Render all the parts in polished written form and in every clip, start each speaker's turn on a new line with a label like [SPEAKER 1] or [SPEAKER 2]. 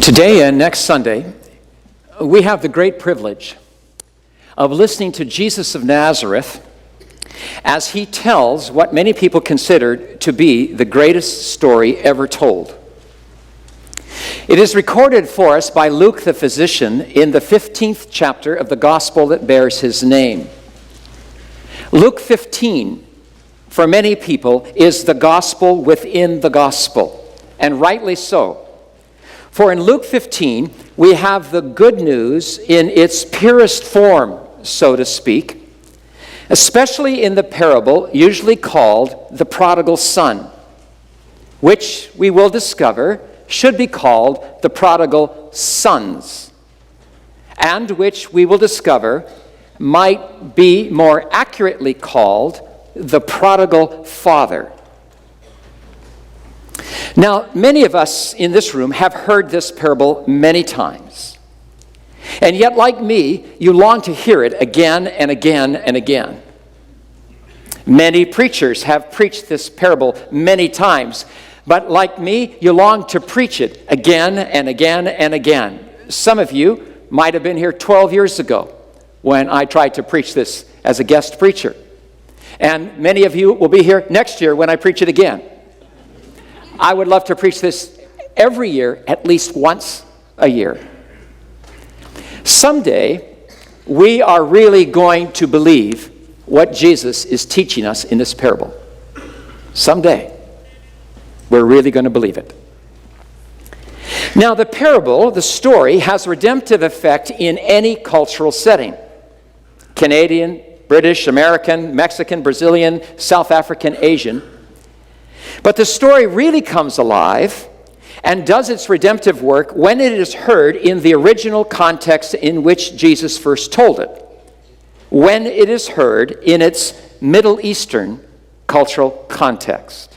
[SPEAKER 1] Today and next Sunday, we have the great privilege of listening to Jesus of Nazareth as he tells what many people consider to be the greatest story ever told. It is recorded for us by Luke the physician in the 15th chapter of the gospel that bears his name. Luke 15, for many people, is the gospel within the gospel, and rightly so. For in Luke 15, we have the good news in its purest form, so to speak, especially in the parable usually called the prodigal son, which we will discover should be called the prodigal sons, and which we will discover might be more accurately called the prodigal father. Now, many of us in this room have heard this parable many times. And yet, like me, you long to hear it again and again and again. Many preachers have preached this parable many times, but like me, you long to preach it again and again and again. Some of you might have been here 12 years ago when I tried to preach this as a guest preacher. And many of you will be here next year when I preach it again. I would love to preach this every year, at least once a year. Someday, we are really going to believe what Jesus is teaching us in this parable. Someday, we're really going to believe it. Now, the parable, the story, has redemptive effect in any cultural setting. Canadian, British, American, Mexican, Brazilian, South African, Asian. But the story really comes alive and does its redemptive work when it is heard in the original context in which Jesus first told it, when it is heard in its Middle Eastern cultural context.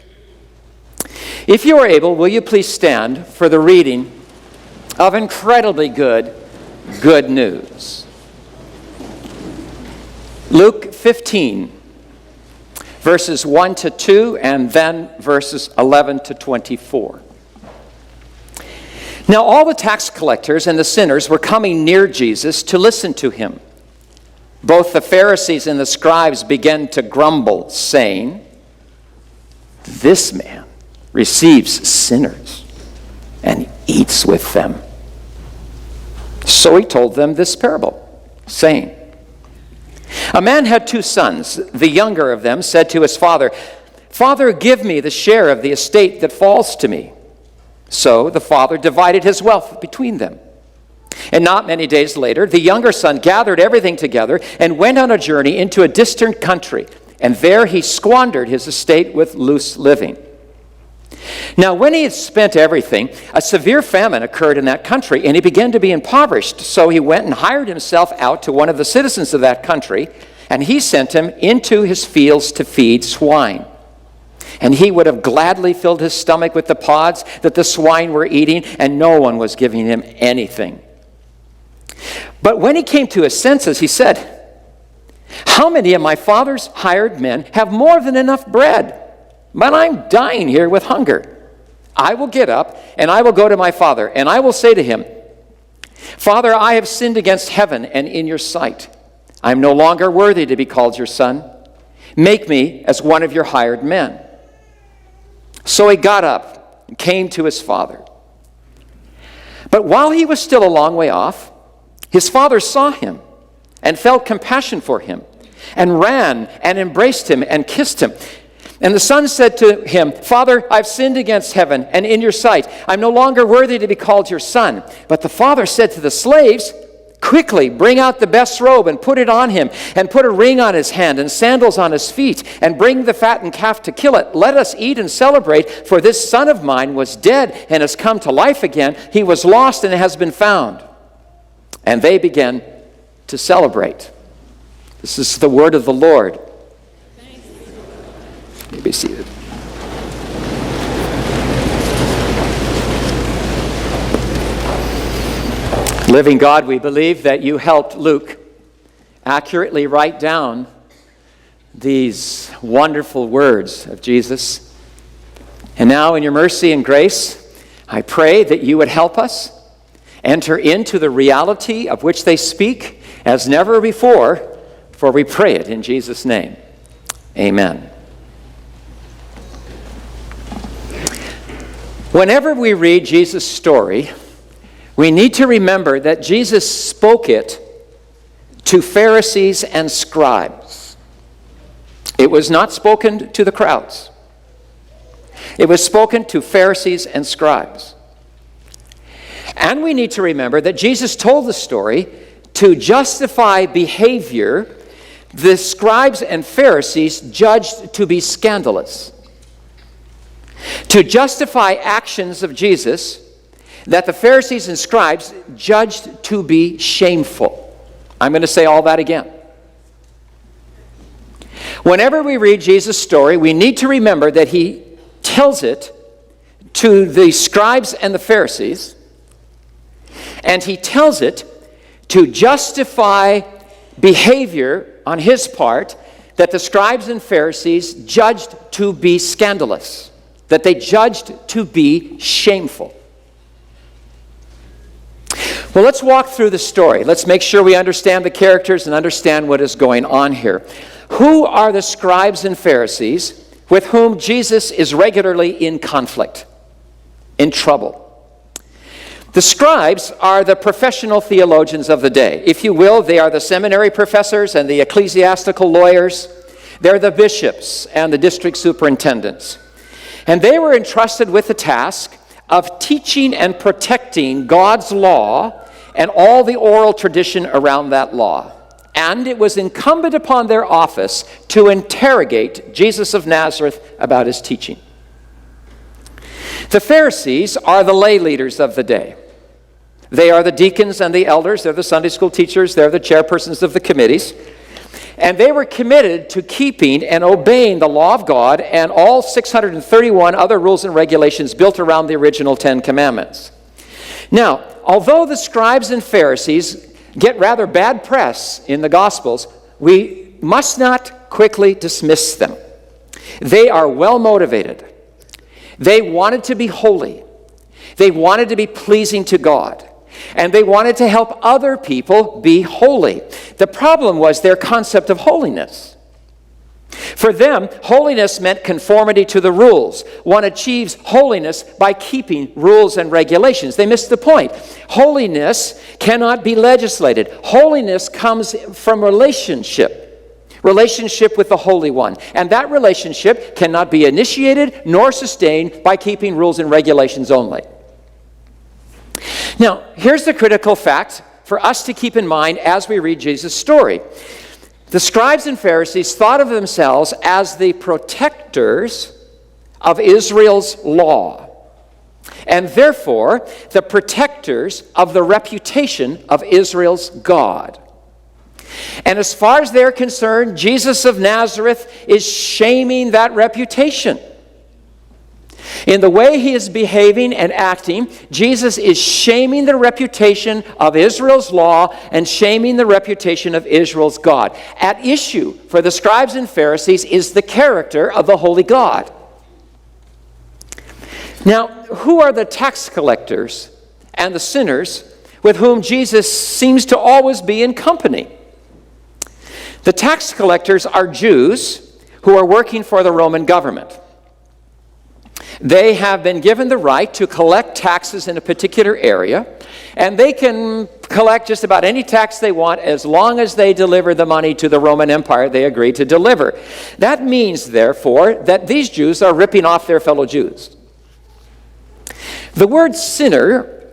[SPEAKER 1] If you are able, will you please stand for the reading of incredibly good news. Luke 15. Verses 1 to 2, and then verses 11 to 24. Now all the tax collectors and the sinners were coming near Jesus to listen to him. Both the Pharisees and the scribes began to grumble, saying, "This man receives sinners and eats with them." So he told them this parable, saying, "A man had 2 sons. The younger of them said to his father, 'Father, give me the share of the estate that falls to me.' So the father divided his wealth between them. And not many days later, the younger son gathered everything together and went on a journey into a distant country, and there he squandered his estate with loose living. Now, when he had spent everything, a severe famine occurred in that country, and he began to be impoverished. So he went and hired himself out to one of the citizens of that country, and he sent him into his fields to feed swine. And he would have gladly filled his stomach with the pods that the swine were eating, and no one was giving him anything. But when he came to his senses, he said, 'How many of my father's hired men have more than enough bread? But I'm dying here with hunger. I will get up, and I will go to my father, and I will say to him, Father, I have sinned against heaven and in your sight. I am no longer worthy to be called your son. Make me as one of your hired men.' So he got up and came to his father. But while he was still a long way off, his father saw him and felt compassion for him, and ran and embraced him and kissed him. And the son said to him, 'Father, I've sinned against heaven and in your sight. I'm no longer worthy to be called your son.' But the father said to the slaves, 'Quickly, bring out the best robe and put it on him, and put a ring on his hand and sandals on his feet, and bring the fattened calf to kill it. Let us eat and celebrate, for this son of mine was dead and has come to life again. He was lost and has been found.' And they began to celebrate." This is the word of the Lord. You may be seated. Living God, we believe that you helped Luke accurately write down these wonderful words of Jesus. And now in your mercy and grace, I pray that you would help us enter into the reality of which they speak as never before, for we pray it in Jesus' name. Amen. Whenever we read Jesus' story, we need to remember that Jesus spoke it to Pharisees and scribes. It was not spoken to the crowds. It was spoken to Pharisees and scribes. And we need to remember that Jesus told the story to justify behavior the scribes and Pharisees judged to be scandalous. To justify actions of Jesus that the Pharisees and scribes judged to be shameful. I'm going to say all that again. Whenever we read Jesus' story, we need to remember that he tells it to the scribes and the Pharisees, and he tells it to justify behavior on his part that the scribes and Pharisees judged to be scandalous, that they judged to be shameful. Well, let's walk through the story. Let's make sure we understand the characters and understand what is going on here. Who are the scribes and Pharisees with whom Jesus is regularly in conflict, in trouble? The scribes are the professional theologians of the day. If you will, they are the seminary professors and the ecclesiastical lawyers. They're the bishops and the district superintendents. And they were entrusted with the task of teaching and protecting God's law and all the oral tradition around that law. And it was incumbent upon their office to interrogate Jesus of Nazareth about his teaching. The Pharisees are the lay leaders of the day. They are the deacons and the elders. They're the Sunday school teachers. They're the chairpersons of the committees. And they were committed to keeping and obeying the law of God and all 631 other rules and regulations built around the original 10 Commandments. Now, although the scribes and Pharisees get rather bad press in the Gospels, we must not quickly dismiss them. They are well motivated. They wanted to be holy. They wanted to be pleasing to God. And they wanted to help other people be holy. The problem was their concept of holiness. For them, holiness meant conformity to the rules. One achieves holiness by keeping rules and regulations. They missed the point. Holiness cannot be legislated. Holiness comes from relationship with the Holy One. And that relationship cannot be initiated nor sustained by keeping rules and regulations only. Now, here's the critical fact for us to keep in mind as we read Jesus' story. The scribes and Pharisees thought of themselves as the protectors of Israel's law, and therefore the protectors of the reputation of Israel's God. And as far as they're concerned, Jesus of Nazareth is shaming that reputation. In the way he is behaving and acting, Jesus is shaming the reputation of Israel's law and shaming the reputation of Israel's God. At issue for the scribes and Pharisees is the character of the holy God. Now, who are the tax collectors and the sinners with whom Jesus seems to always be in company? The tax collectors are Jews who are working for the Roman government. They have been given the right to collect taxes in a particular area, and they can collect just about any tax they want as long as they deliver the money to the Roman Empire they agree to deliver. That means, therefore, that these Jews are ripping off their fellow Jews. The word sinner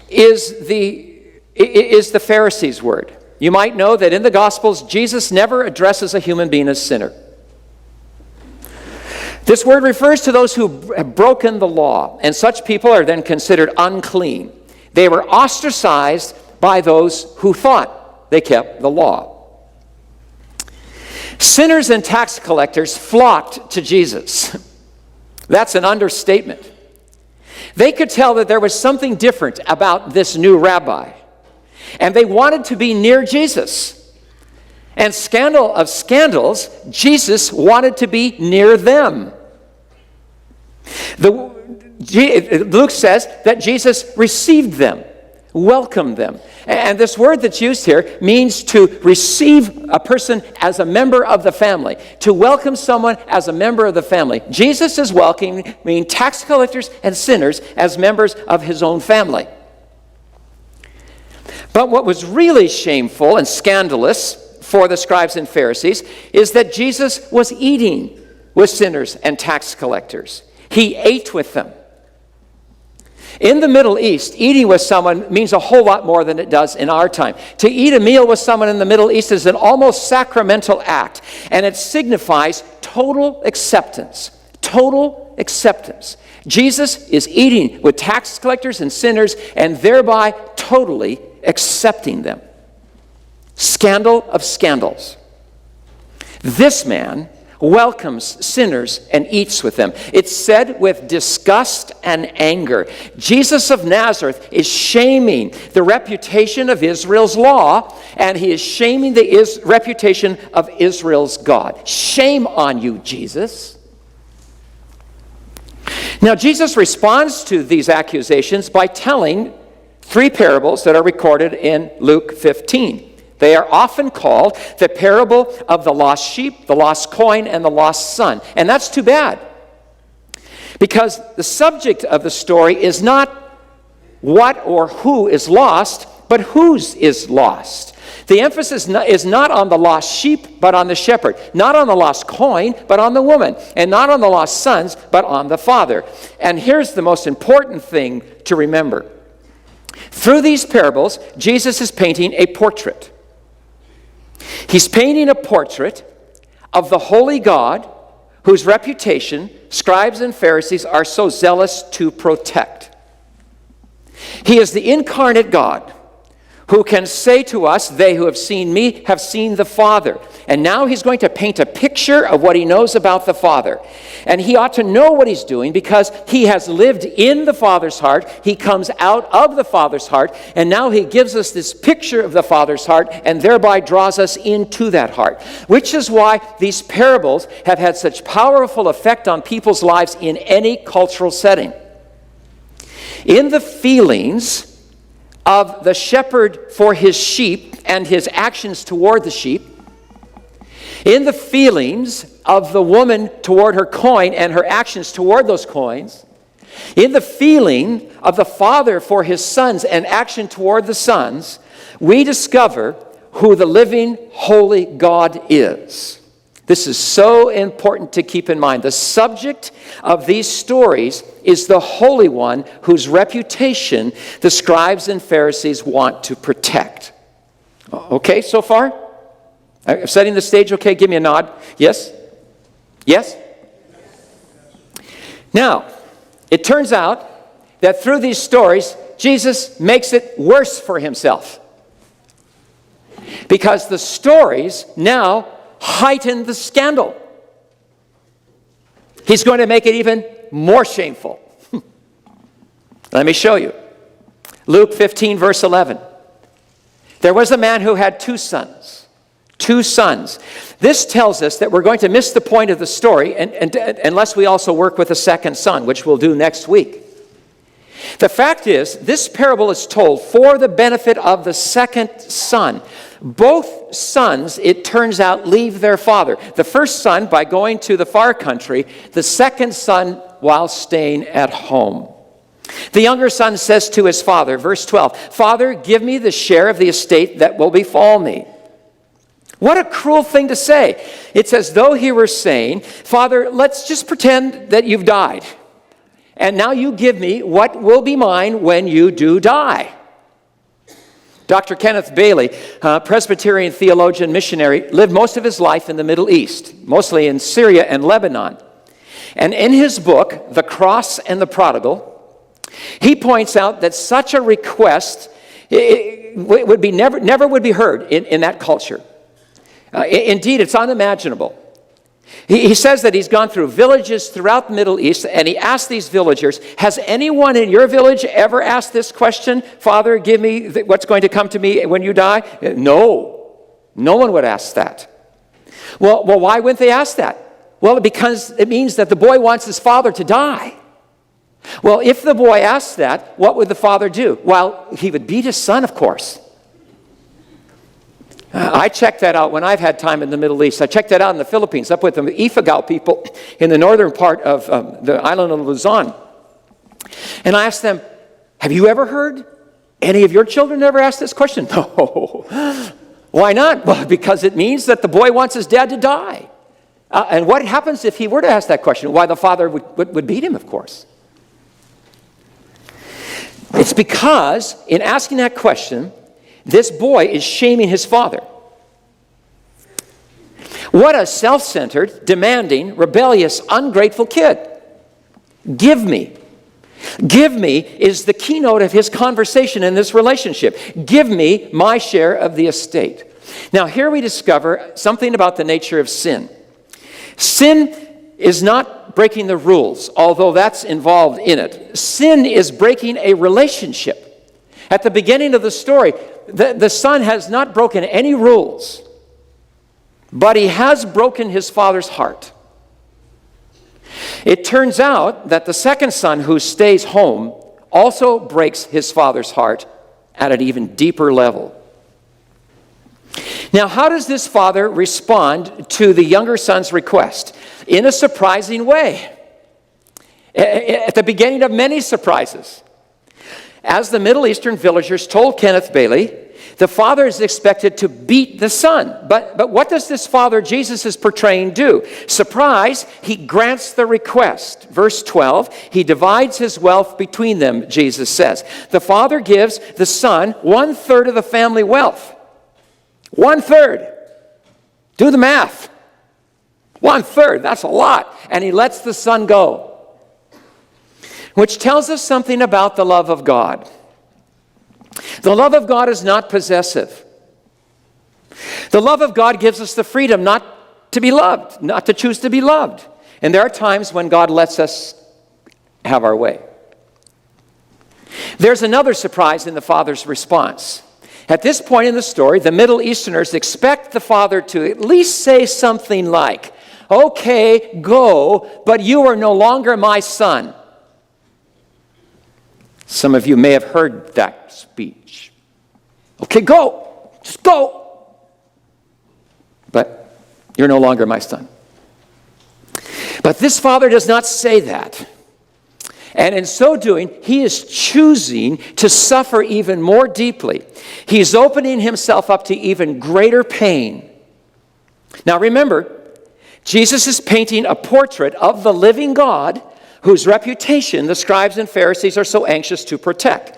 [SPEAKER 1] is the Pharisees' word. You might know that in the Gospels, Jesus never addresses a human being as sinner. This word refers to those who have broken the law, and such people are then considered unclean. They were ostracized by those who thought they kept the law. Sinners and tax collectors flocked to Jesus. That's an understatement. They could tell that there was something different about this new rabbi, and they wanted to be near Jesus. And scandal of scandals, Jesus wanted to be near them. Luke says that Jesus received them Welcome them. And this word that's used here means to receive a person as a member of the family, to welcome someone as a member of the family. Jesus is welcoming tax collectors and sinners as members of his own family. But what was really shameful and scandalous for the scribes and Pharisees is that Jesus was eating with sinners and tax collectors. He ate with them. In the Middle East, eating with someone means a whole lot more than it does in our time. To eat a meal with someone in the Middle East is an almost sacramental act, and it signifies total acceptance. Total acceptance. Jesus is eating with tax collectors and sinners and thereby totally accepting them. Scandal of scandals. This man welcomes sinners and eats with them. It's said with disgust and anger. Jesus of Nazareth is shaming the reputation of Israel's law, and he is shaming the reputation of Israel's God. Shame on you, Jesus. Now, Jesus responds to these accusations by telling 3 parables that are recorded in Luke 15. They are often called the parable of the lost sheep, the lost coin, and the lost son. And that's too bad. Because the subject of the story is not what or who is lost, but whose is lost. The emphasis is not on the lost sheep, but on the shepherd. Not on the lost coin, but on the woman. And not on the lost sons, but on the father. And here's the most important thing to remember. Through these parables, Jesus is painting a portrait. He's painting a portrait of the holy God whose reputation scribes and Pharisees are so zealous to protect. He is the incarnate God who can say to us, "They who have seen me have seen the Father." And now he's going to paint a picture of what he knows about the Father. And he ought to know what he's doing because he has lived in the Father's heart. He comes out of the Father's heart. And now he gives us this picture of the Father's heart and thereby draws us into that heart. Which is why these parables have had such powerful effect on people's lives in any cultural setting. In the feelings of the shepherd for his sheep and his actions toward the sheep, in the feelings of the woman toward her coin and her actions toward those coins, in the feeling of the father for his sons and action toward the sons, we discover who the living, holy God is. This is so important to keep in mind. The subject of these stories is the Holy One whose reputation the scribes and Pharisees want to protect. Okay, so far? I'm setting the stage, okay? Give me a nod. Yes? Yes? Now, it turns out that through these stories, Jesus makes it worse for himself. Because the stories now heighten the scandal. He's going to make it even more shameful. Let me show you. Luke 15, verse 11. There was a man who had 2 sons. 2 sons. This tells us that we're going to miss the point of the story unless we also work with a second son, which we'll do next week. The fact is, this parable is told for the benefit of the second son. Both sons, it turns out, leave their father. The first son by going to the far country, the second son while staying at home. The younger son says to his father, verse 12, "Father, give me the share of the estate that will befall me." What a cruel thing to say. It's as though he were saying, "Father, let's just pretend that you've died. And now you give me what will be mine when you do die." Dr. Kenneth Bailey, Presbyterian theologian, missionary, lived most of his life in the Middle East, mostly in Syria and Lebanon. And in his book, The Cross and the Prodigal, he points out that such a request would be never would be heard in that culture. Indeed, it's unimaginable. He says that he's gone through villages throughout the Middle East, and he asked these villagers, "Has anyone in your village ever asked this question? Father, give me what's going to come to me when you die?" No. No one would ask that. Well, why wouldn't they ask that? Well, because it means that the boy wants his father to die. Well, if the boy asked that, what would the father do? Well, he would beat his son, of course. I checked that out when I've had time in the Middle East. I checked that out in the Philippines, up with the Ifugao people in the northern part of the island of Luzon. And I asked them, have you ever heard any of your children ever ask this question? No. Why not? Well, because it means that the boy wants his dad to die. And what happens if he were to ask that question? Why, the father would beat him, of course. It's because in asking that question, this boy is shaming his father. What a self-centered, demanding, rebellious, ungrateful kid. Give me. Give me is the keynote of his conversation in this relationship. Give me my share of the estate. Now, here we discover something about the nature of sin. Sin is not breaking the rules, although that's involved in it. Sin is breaking a relationship. At the beginning of the story, the son has not broken any rules, but he has broken his father's heart. It turns out that the second son, who stays home, also breaks his father's heart at an even deeper level. Now, how does this father respond to the younger son's request? In a surprising way. At the beginning of many surprises. As the Middle Eastern villagers told Kenneth Bailey, the father is expected to beat the son. But what does this father Jesus is portraying do? Surprise, he grants the request. Verse 12, he divides his wealth between them, Jesus says. The father gives the son 1/3 of the family wealth. 1/3. Do the math. 1/3, that's a lot. And he lets the son go. Which tells us something about the love of God. The love of God is not possessive. The love of God gives us the freedom not to be loved, not to choose to be loved. And there are times when God lets us have our way. There's another surprise in the father's response. At this point in the story, the Middle Easterners expect the father to at least say something like, okay, go, but you are no longer my son. Some of you may have heard that speech. Okay, go. Just go. But you're no longer my son. But this father does not say that. And in so doing, he is choosing to suffer even more deeply. He's opening himself up to even greater pain. Now remember, Jesus is painting a portrait of the living God whose reputation the scribes and Pharisees are so anxious to protect.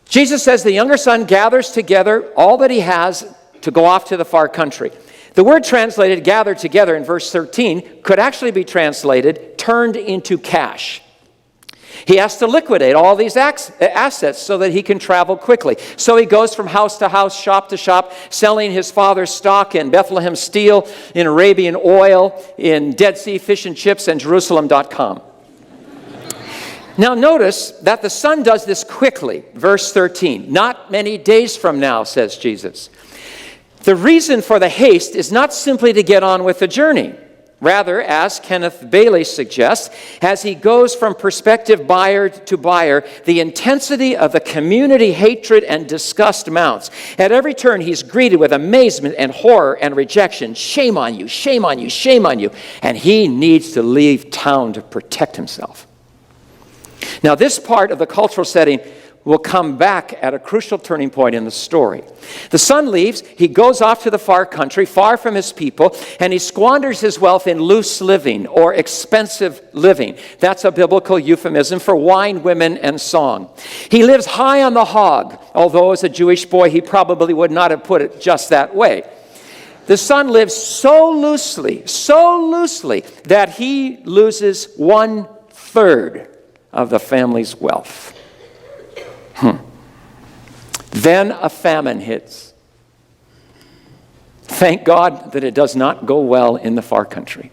[SPEAKER 1] Jesus says the younger son gathers together all that he has to go off to the far country. The word translated gather together in verse 13 could actually be translated turned into cash. He has to liquidate all these assets so that he can travel quickly. So he goes from house to house, shop to shop, selling his father's stock in Bethlehem steel, in Arabian oil, in Dead Sea fish and chips, and Jerusalem.com. Now notice that the son does this quickly. Verse 13, not many days from now, says Jesus. The reason for the haste is not simply to get on with the journey. Rather, as Kenneth Bailey suggests, as he goes from prospective buyer to buyer, the intensity of the community hatred and disgust mounts. At every turn, he's greeted with amazement and horror and rejection. Shame on you, shame on you, shame on you. And he needs to leave town to protect himself. Now, this part of the cultural setting will come back at a crucial turning point in the story. The son leaves, he goes off to the far country, far from his people, and he squanders his wealth in loose living or expensive living. That's a biblical euphemism for wine, women, and song. He lives high on the hog, although as a Jewish boy he probably would not have put it just that way. The son lives so loosely, that he loses 1/3 of the family's wealth. Then a famine hits. Thank God that it does not go well in the far country.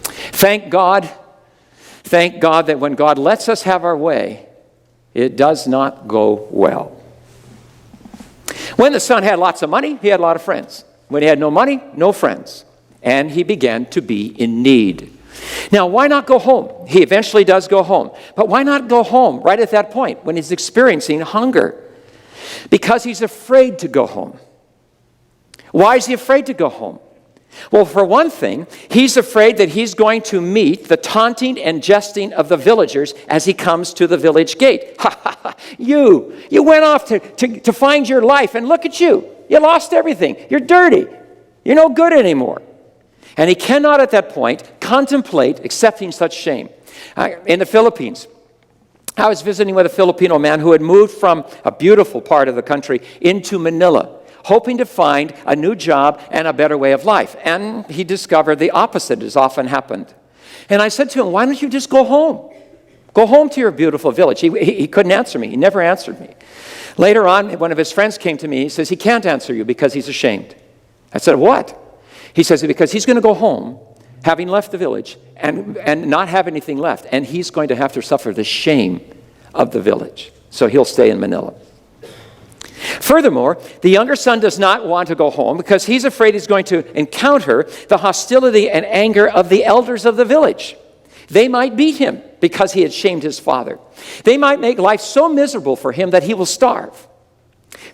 [SPEAKER 1] Thank God that when God lets us have our way, it does not go well. When the son had lots of money, he had a lot of friends. When he had no money, no friends. And he began to be in need. Now, why not go home? He eventually does go home. But why not go home right at that point when he's experiencing hunger? Because he's afraid to go home. Why is he afraid to go home? Well, for one thing, he's afraid that he's going to meet the taunting and jesting of the villagers as he comes to the village gate. Ha ha ha! You went off to find your life, and look at you. You lost everything. You're dirty. You're no good anymore. And he cannot at that point contemplate accepting such shame. In the Philippines, I was visiting with a Filipino man who had moved from a beautiful part of the country into Manila, hoping to find a new job and a better way of life. And he discovered the opposite has often happened. And I said to him, why don't you just go home? Go home to your beautiful village. He couldn't answer me. He never answered me. Later on, one of his friends came to me. He says, he can't answer you because he's ashamed. I said, what? He says, because he's going to go home, having left the village, and not have anything left. And he's going to have to suffer the shame of the village. So he'll stay in Manila. Furthermore, the younger son does not want to go home because he's afraid he's going to encounter the hostility and anger of the elders of the village. They might beat him because he had shamed his father. They might make life so miserable for him that he will starve.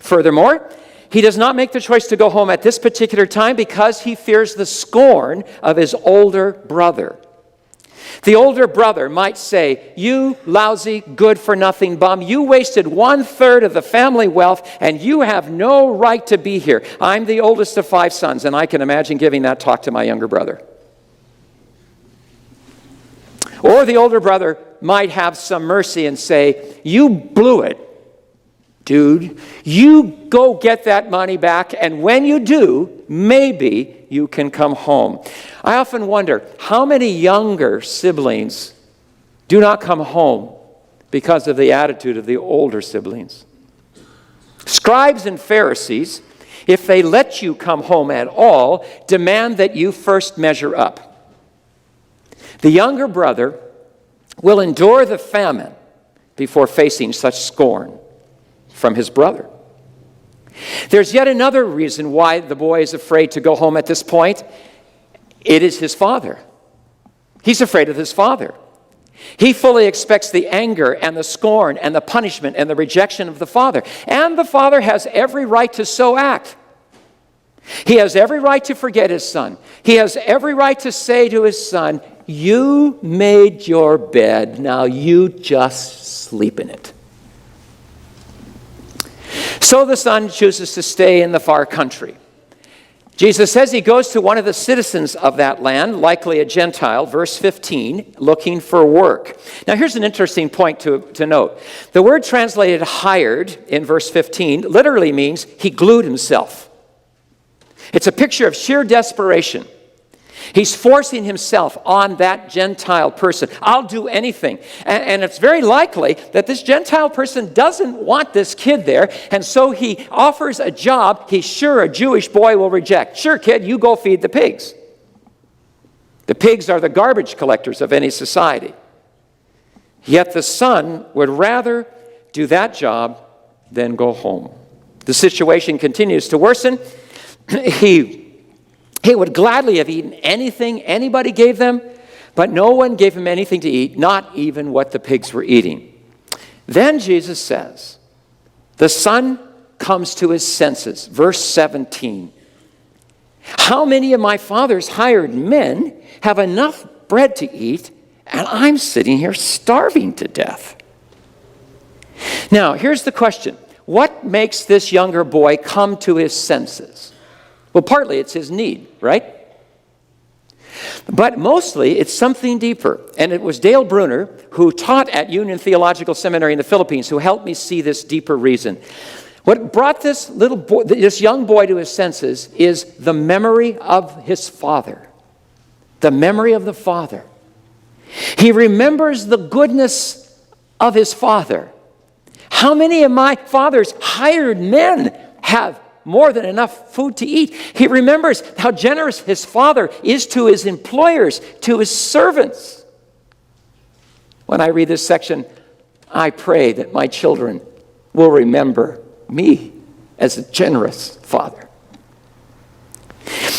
[SPEAKER 1] Furthermore, he does not make the choice to go home at this particular time because he fears the scorn of his older brother. The older brother might say, you lousy, good-for-nothing bum, you wasted 1/3 of the family wealth, and you have no right to be here. I'm the oldest of 5 sons, and I can imagine giving that talk to my younger brother. Or the older brother might have some mercy and say, you blew it, dude. You go get that money back, and when you do, maybe you can come home. I often wonder how many younger siblings do not come home because of the attitude of the older siblings. Scribes and Pharisees, if they let you come home at all, demand that you first measure up. The younger brother will endure the famine before facing such scorn from his brother. There's yet another reason why the boy is afraid to go home at this point. It is his father. He's afraid of his father. He fully expects the anger and the scorn and the punishment and the rejection of the father. And the father has every right to so act. He has every right to forget his son. He has every right to say to his son, you made your bed, now you just sleep in it. So the son chooses to stay in the far country. Jesus says he goes to one of the citizens of that land, likely a Gentile, verse 15, looking for work. Now here's an interesting point to note. The word translated hired in verse 15 literally means he glued himself. It's a picture of sheer desperation. He's forcing himself on that Gentile person. I'll do anything. And it's very likely that this Gentile person doesn't want this kid there, and so he offers a job he's sure a Jewish boy will reject. Sure, kid, you go feed the pigs. The pigs are the garbage collectors of any society. Yet the son would rather do that job than go home. The situation continues to worsen. He would gladly have eaten anything anybody gave them, but no one gave him anything to eat, not even what the pigs were eating. Then Jesus says, the son comes to his senses. Verse 17. How many of my father's hired men have enough bread to eat, and I'm sitting here starving to death? Now, here's the question. What makes this younger boy come to his senses? Well, partly it's his need, right? But mostly it's something deeper. And it was Dale Bruner, who taught at Union Theological Seminary in the Philippines, who helped me see this deeper reason. What brought this young boy to his senses is the memory of his father. The memory of the father. He remembers the goodness of his father. How many of my father's hired men have more than enough food to eat? He remembers how generous his father is to his employers, to his servants. When I read this section, I pray that my children will remember me as a generous father.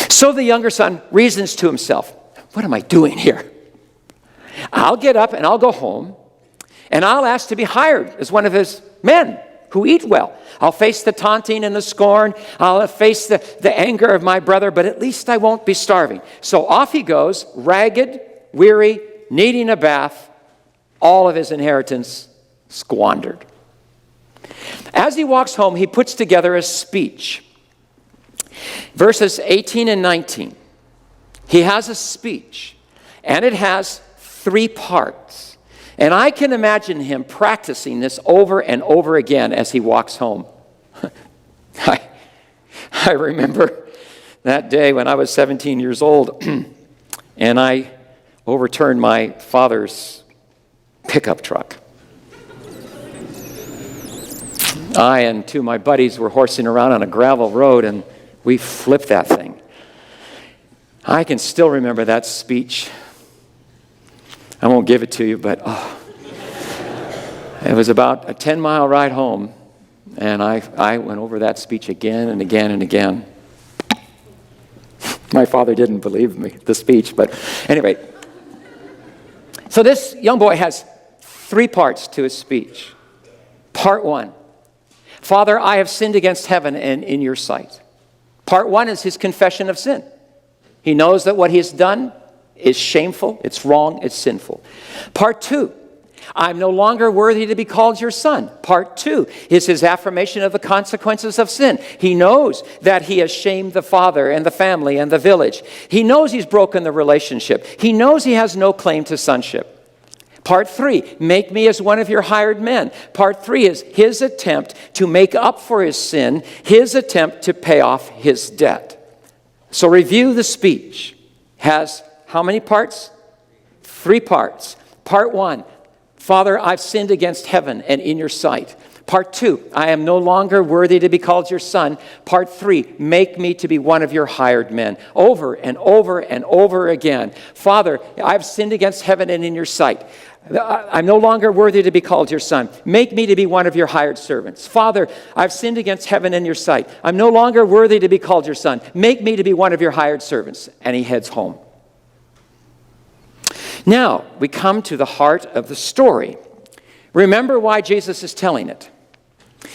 [SPEAKER 1] So the younger son reasons to himself, what am I doing here? I'll get up and I'll go home, and I'll ask to be hired as one of his men who eat well. I'll face the taunting and the scorn. I'll face the anger of my brother, but at least I won't be starving. So off he goes, ragged, weary, needing a bath, all of his inheritance squandered. As he walks home, he puts together a speech. Verses 18 and 19. He has a speech, and it has 3 parts. And I can imagine him practicing this over and over again as he walks home. I remember that day when I was 17 years old, and I overturned my father's pickup truck. I and 2 of my buddies were horsing around on a gravel road, and we flipped that thing. I can still remember that speech. I won't give it to you, but it was about a 10-mile ride home, and I went over that speech again and again and again. My father didn't believe me, the speech, but anyway. So this young boy has 3 parts to his speech. Part 1, Father, I have sinned against heaven and in your sight. Part 1 is his confession of sin. He knows that what he has done is shameful, it's wrong, it's sinful. Part 2, I'm no longer worthy to be called your son. Part 2 is his affirmation of the consequences of sin. He knows that he has shamed the father and the family and the village. He knows he's broken the relationship. He knows he has no claim to sonship. Part 3, make me as one of your hired men. Part 3 is his attempt to make up for his sin, his attempt to pay off his debt. So review the speech. Has how many parts? 3 parts. Part 1, Father, I've sinned against heaven and in your sight. Part 2, I am no longer worthy to be called your son. Part 3, make me to be one of your hired men. Over and over and over again. Father, I've sinned against heaven and in your sight. I'm no longer worthy to be called your son. Make me to be one of your hired servants. Father, I've sinned against heaven and your sight. I'm no longer worthy to be called your son. Make me to be one of your hired servants. And he heads home. Now, we come to the heart of the story. Remember why Jesus is telling it.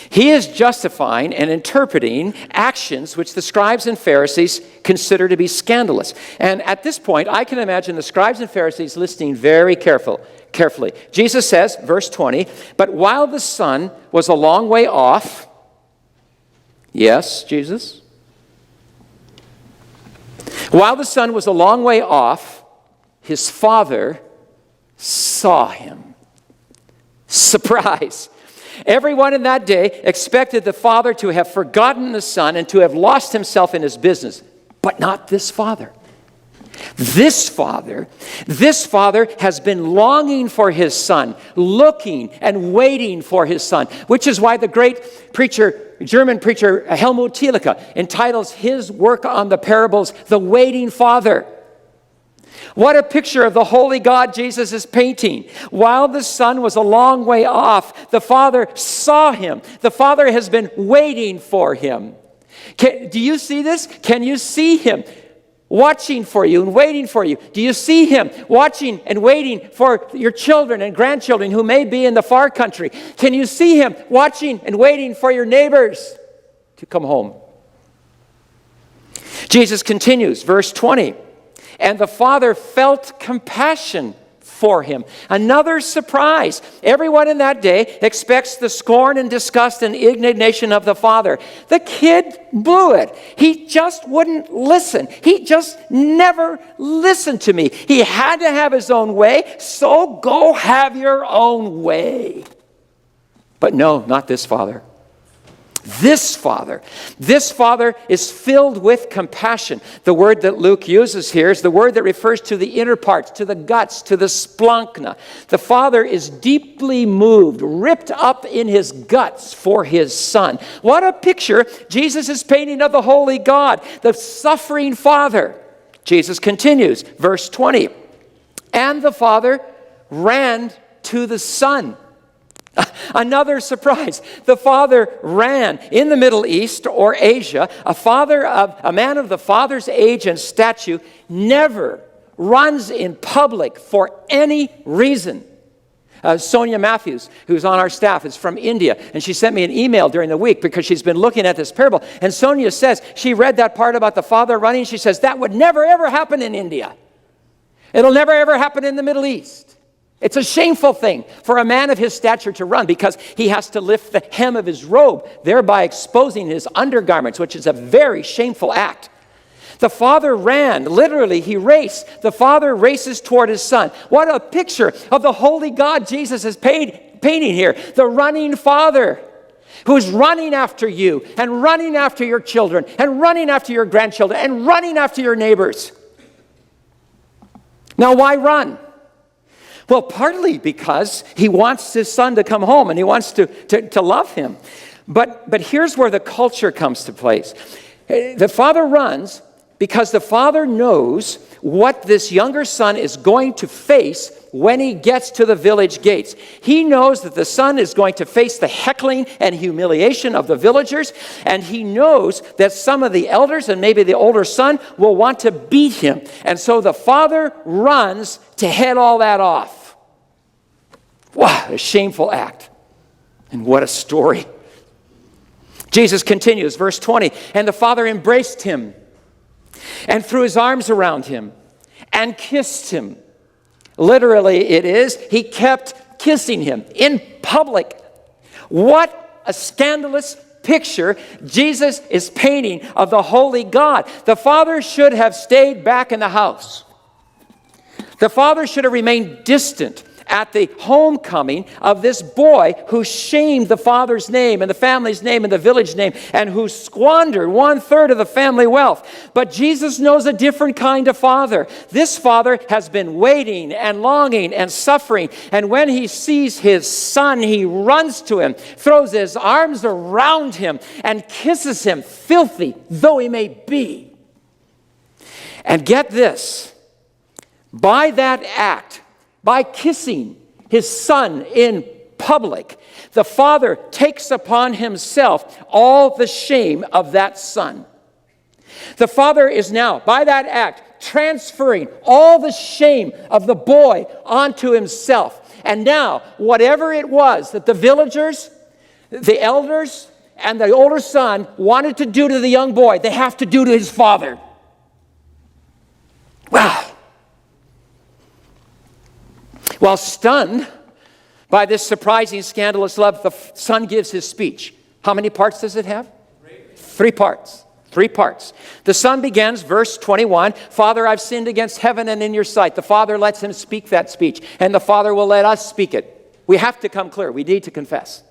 [SPEAKER 1] He is justifying and interpreting actions which the scribes and Pharisees consider to be scandalous. And at this point, I can imagine the scribes and Pharisees listening very carefully. Jesus says, verse 20, but while the son was a long way off, yes, Jesus? While the son was a long way off, his father saw him. Surprise. Everyone in that day expected the father to have forgotten the son and to have lost himself in his business, but not this father. This father has been longing for his son, looking and waiting for his son, which is why the great preacher, German preacher Helmut Thielicke entitles his work on the parables, The Waiting Father. What a picture of the holy God Jesus is painting. While the son was a long way off, the father saw him. The father has been waiting for him. Do you see this? Can you see him watching for you and waiting for you? Do you see him watching and waiting for your children and grandchildren who may be in the far country? Can you see him watching and waiting for your neighbors to come home? Jesus continues, verse 20. And the father felt compassion for him. Another surprise. Everyone in that day expects the scorn and disgust and indignation of the father. The kid blew it. He just wouldn't listen. He just never listened to me. He had to have his own way, so go have your own way. But no, not this father. This father is filled with compassion. The word that Luke uses here is the word that refers to the inner parts, to the guts, to the splanchna. The father is deeply moved, ripped up in his guts for his son. What a picture Jesus is painting of the holy God, the suffering father. Jesus continues, verse 20. And the father ran to the son. Another surprise. The father ran. In the Middle East or Asia, a man of the father's age and stature never runs in public for any reason. Sonia Matthews, who's on our staff, is from India, and she sent me an email during the week because she's been looking at this parable. And Sonia says, she read that part about the father running. She says, that would never, ever happen in India. It'll never, ever happen in the Middle East. It's a shameful thing for a man of his stature to run because he has to lift the hem of his robe, thereby exposing his undergarments, which is a very shameful act. The father ran, literally, he raced. The father races toward his son. What a picture of the holy God Jesus is painting here. The running father who's running after you and running after your children and running after your grandchildren and running after your neighbors. Now, why run? Well, partly because he wants his son to come home and he wants to love him. But here's where the culture comes to place. The father runs because the father knows what this younger son is going to face when he gets to the village gates. He knows that the son is going to face the heckling and humiliation of the villagers, and he knows that some of the elders and maybe the older son will want to beat him. And so the father runs to head all that off. Wow, a shameful act. And what a story. Jesus continues, verse 20, and the father embraced him and threw his arms around him and kissed him. Literally, it is, he kept kissing him in public. What a scandalous picture Jesus is painting of the holy God. The father should have stayed back in the house. The father should have remained distant at the homecoming of this boy who shamed the father's name and the family's name and the village name and who squandered 1/3 of the family wealth. But Jesus knows a different kind of father. This father has been waiting and longing and suffering. And when he sees his son, he runs to him, throws his arms around him, and kisses him, filthy though he may be. And get this, by that act, by kissing his son in public, the father takes upon himself all the shame of that son. The father is now, by that act, transferring all the shame of the boy onto himself. And now, whatever it was that the villagers, the elders, and the older son wanted to do to the young boy, they have to do to his father. Wow. While stunned by this surprising, scandalous love, the son gives his speech. How many parts does it have? 3 parts. 3 parts. The son begins, verse 21, Father, I've sinned against heaven and in your sight. The father lets him speak that speech, and the father will let us speak it. We have to come clear. We need to confess.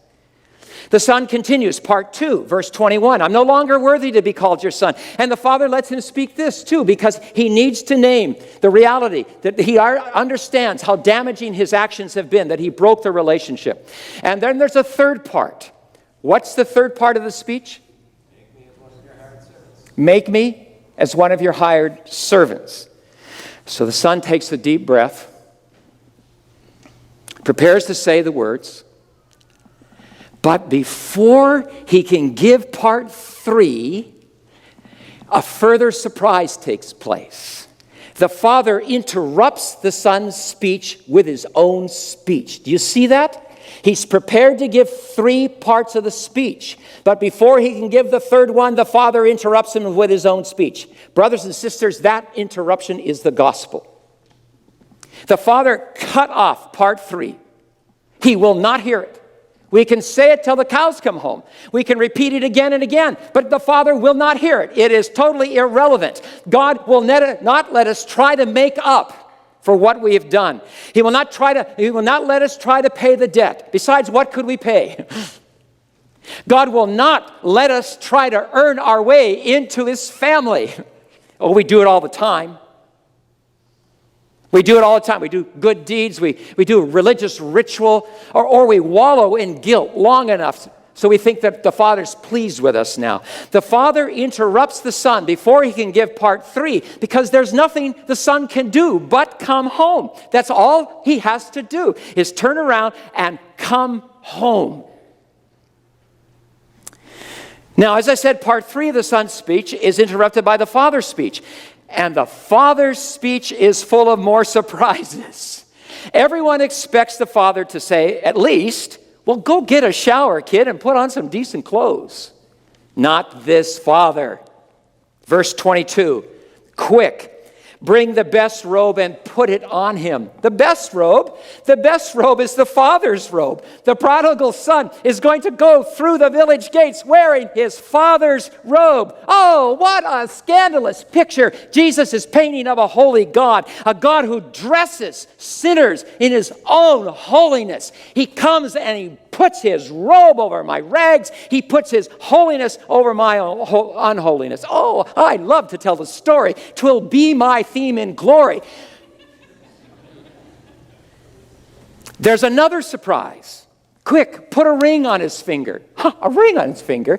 [SPEAKER 1] The son continues, part 2, verse 21. I'm no longer worthy to be called your son. And the father lets him speak this too, because he needs to name the reality that he understands how damaging his actions have been, that he broke the relationship. And then there's a 3rd part. What's the 3rd part of the speech? Make me as one of your hired servants. So the son takes a deep breath, prepares to say the words. But before he can give part 3, a further surprise takes place. The father interrupts the son's speech with his own speech. Do you see that? He's prepared to give 3 parts of the speech. But before he can give the 3rd one, the father interrupts him with his own speech. Brothers and sisters, that interruption is the gospel. The father cut off part 3. He will not hear it. We can say it till the cows come home. We can repeat it again and again, but the Father will not hear it. It is totally irrelevant. God will not let us try to make up for what we have done. He will not let us try to pay the debt. Besides, what could we pay? God will not let us try to earn our way into his family. Oh, we do it all the time. We do it all the time. We do good deeds. We do a religious ritual, or we wallow in guilt long enough so we think that the Father's pleased with us now. The Father interrupts the Son before he can give part 3 because there's nothing the Son can do but come home. That's all he has to do is turn around and come home. Now, as I said, part 3 of the Son's speech is interrupted by the Father's speech. And the Father's speech is full of more surprises. Everyone expects the Father to say, at least, well, go get a shower, kid, and put on some decent clothes. Not this Father. Verse 22, quick, bring the best robe and put it on him. The best robe is the Father's robe. The prodigal son is going to go through the village gates wearing his father's robe. Oh, what a scandalous picture Jesus is painting of a holy God, a God who dresses sinners in his own holiness. He comes and he puts his robe over my rags. He puts his holiness over my unholiness. Oh, I love to tell the story. 'Twill be my theme in glory. There's another surprise. Quick, put a ring on his finger. A ring on his finger.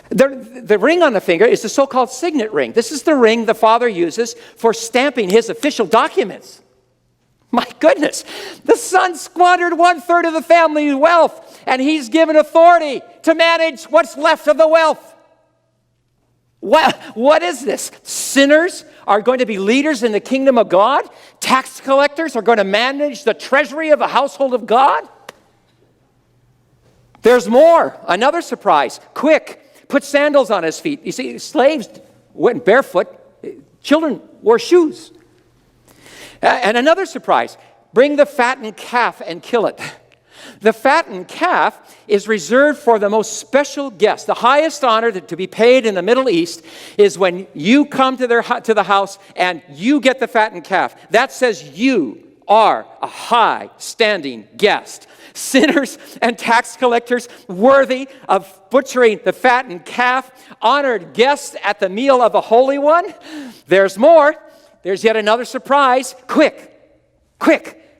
[SPEAKER 1] The ring on the finger is the so-called signet ring. This is the ring the Father uses for stamping his official documents. My goodness, the son squandered 1/3 of the family's wealth, and he's given authority to manage what's left of the wealth. What is this? Sinners are going to be leaders in the kingdom of God? Tax collectors are going to manage the treasury of the household of God? There's more. Another surprise. Quick, put sandals on his feet. You see, slaves went barefoot. Children wore shoes. And another surprise, bring the fattened calf and kill it. The fattened calf is reserved for the most special guest. The highest honor to be paid in the Middle East is when you come to the house and you get the fattened calf. That says you are a high-standing guest. Sinners and tax collectors worthy of butchering the fattened calf, honored guests at the meal of the Holy One. There's more. There's yet another surprise. Quick,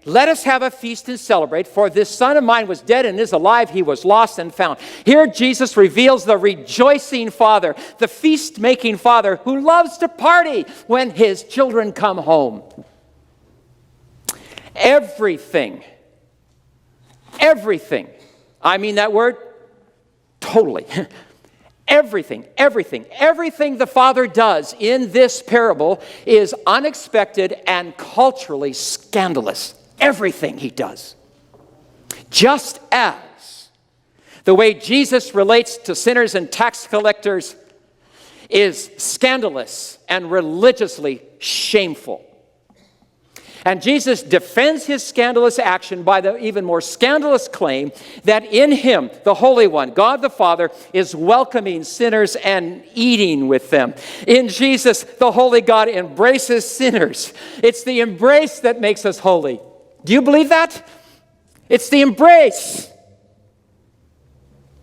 [SPEAKER 1] let us have a feast and celebrate, for this son of mine was dead and is alive. He was lost and found. Here Jesus reveals the rejoicing Father, the feast-making Father who loves to party when his children come home. Everything, I mean that word totally. Everything the Father does in this parable is unexpected and culturally scandalous. Everything he does. Just as the way Jesus relates to sinners and tax collectors is scandalous and religiously shameful. And Jesus defends his scandalous action by the even more scandalous claim that in him, the Holy One, God the Father, is welcoming sinners and eating with them. In Jesus, the Holy God embraces sinners. It's the embrace that makes us holy. Do you believe that? It's the embrace.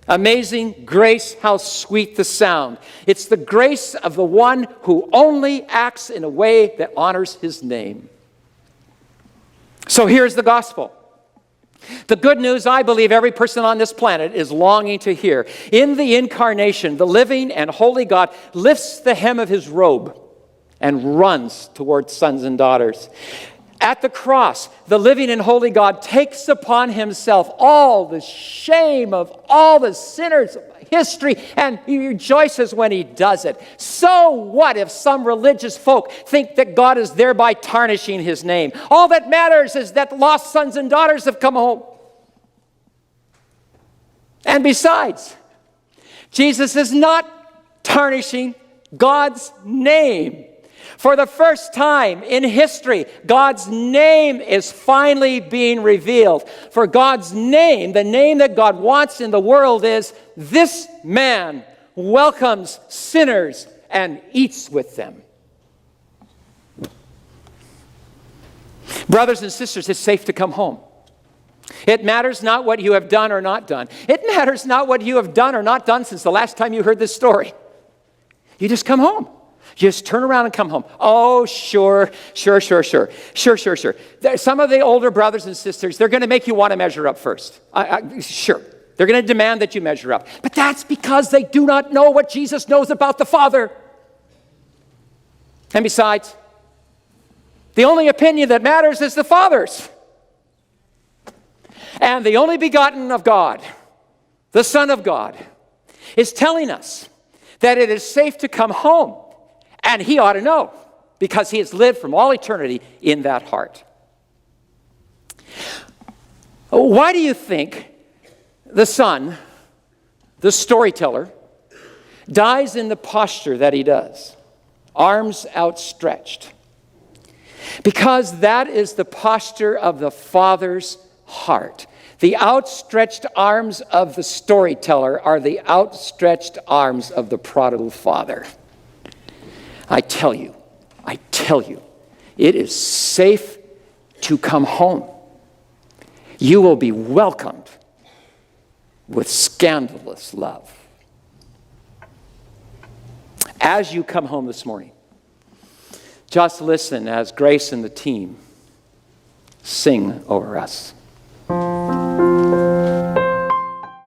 [SPEAKER 1] Amazing grace, how sweet the sound. It's the grace of the one who only acts in a way that honors his name. So here's the gospel. The good news I believe every person on this planet is longing to hear. In the incarnation, the living and holy God lifts the hem of his robe and runs towards sons and daughters. At the cross, the living and holy God takes upon himself all the shame of all the sinners of history, and he rejoices when he does it. So what if some religious folk think that God is thereby tarnishing his name? All that matters is that lost sons and daughters have come home. And besides, Jesus is not tarnishing God's name. For the first time in history, God's name is finally being revealed. For God's name, the name that God wants in the world is, this man welcomes sinners and eats with them. Brothers and sisters, it's safe to come home. It matters not what you have done or not done. It matters not what you have done or not done since the last time you heard this story. You just come home. Just turn around and come home. Oh, sure. Some of the older brothers and sisters, they're going to make you want to measure up first. Sure. They're going to demand that you measure up. But that's because they do not know what Jesus knows about the Father. And besides, the only opinion that matters is the Father's. And the only begotten of God, the Son of God, is telling us that it is safe to come home. And he ought to know. because he has lived from all eternity in that heart. Why do you think the Son, the storyteller, dies in the posture that he does? Arms outstretched. Because that is the posture of the Father's heart. The outstretched arms of the storyteller are the outstretched arms of the prodigal father. I tell you, it is safe to come home. You will be welcomed with scandalous love. As you come home this morning, just listen as Grace and the team sing over us.